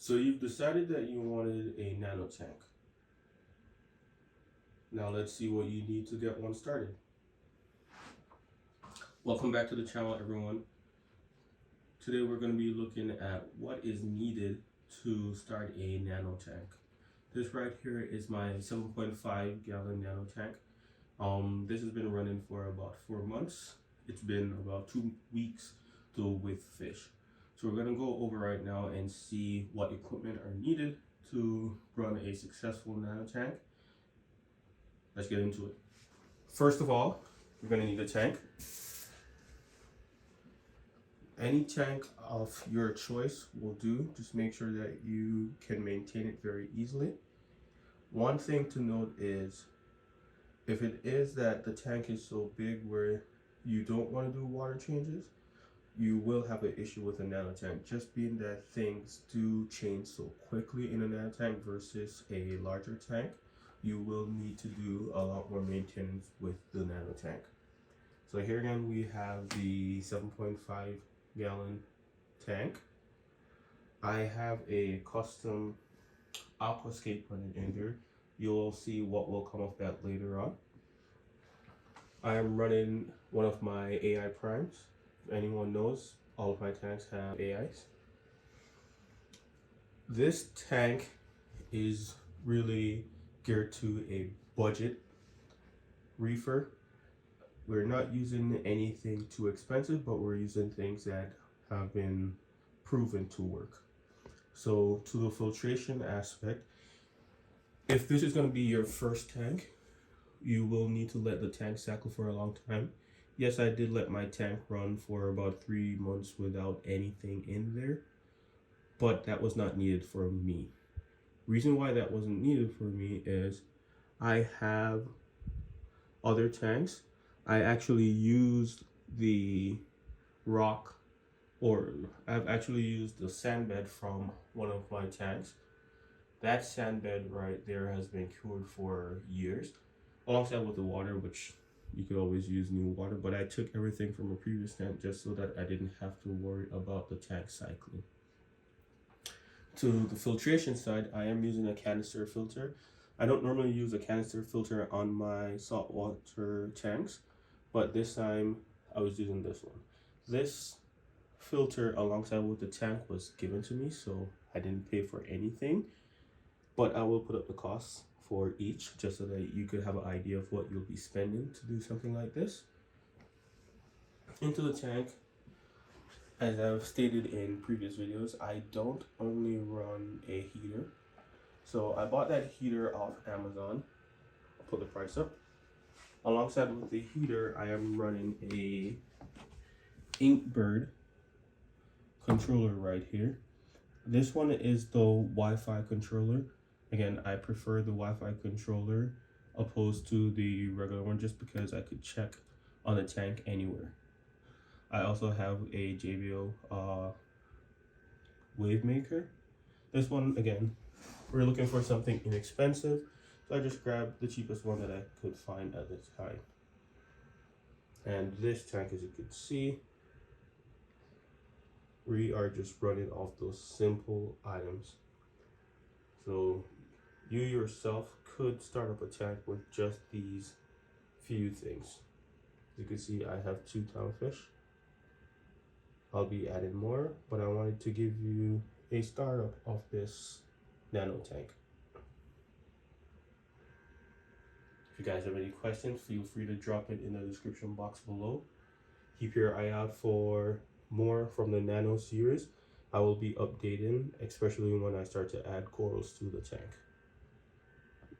So you've decided that you wanted a nano tank. Now let's see what you need to get one started. Welcome back to the channel, everyone. Today we're going to be looking at what is needed to start a nano tank. This right here is my 7.5 gallon nano tank. This has been running for about 4 months. It's been about 2 weeks with fish. So we're going to go over right now and see what equipment are needed to run a successful nano tank. Let's get into it. First of all, you're going to need a tank. Any tank of your choice will do. Just make sure that you can maintain it very easily. One thing to note is, if it is that the tank is so big where you don't want to do water changes, you will have an issue with a nano tank, just being that things do change so quickly in a nano tank versus a larger tank. You will need to do a lot more maintenance with the nano tank. So here again we have the 7.5 gallon tank. I have a custom aquascape running in here. You'll see what will come of that later on. I am running one of my AI primes. If anyone knows, all of my tanks have AIs. This tank is really geared to a budget reefer. We're not using anything too expensive, but we're using things that have been proven to work. So to the filtration aspect, if this is going to be your first tank, you will need to let the tank cycle for a long time. Yes, I did let my tank run for about 3 months without anything in there, but that was not needed for me. Reason why that wasn't needed for me is I have other tanks. I actually used the rock, or I've actually used the sand bed from one of my tanks. That sand bed right there has been cured for years, alongside with the water, which you could always use new water, but I took everything from a previous tank just so that I didn't have to worry about the tank cycling. To the filtration side, I am using a canister filter. I don't normally use a canister filter on my saltwater tanks, but this time I was using this one. This filter alongside with the tank was given to me, so I didn't pay for anything, but I will put up the costs for each just so that you could have an idea of what you'll be spending to do something like this. Into the tank, as I've stated in previous videos, I don't only run a heater. So I bought that heater off Amazon. I'll put the price up. Alongside with the heater, I am running a Inkbird controller right here. This one is the Wi-Fi controller. Again, I prefer the Wi-Fi controller opposed to the regular one just because I could check on the tank anywhere. I also have a JBL wave maker. This one, again, we're looking for something inexpensive, so I just grabbed the cheapest one that I could find at the time. And this tank, as you can see, we are just running off those simple items. So you yourself could start up a tank with just these few things. As you can see, I have 2 clownfish. I'll be adding more, but I wanted to give you a startup of this nano tank. If you guys have any questions, feel free to drop it in the description box below. Keep your eye out for more from the Nano series. I will be updating, especially when I start to add corals to the tank.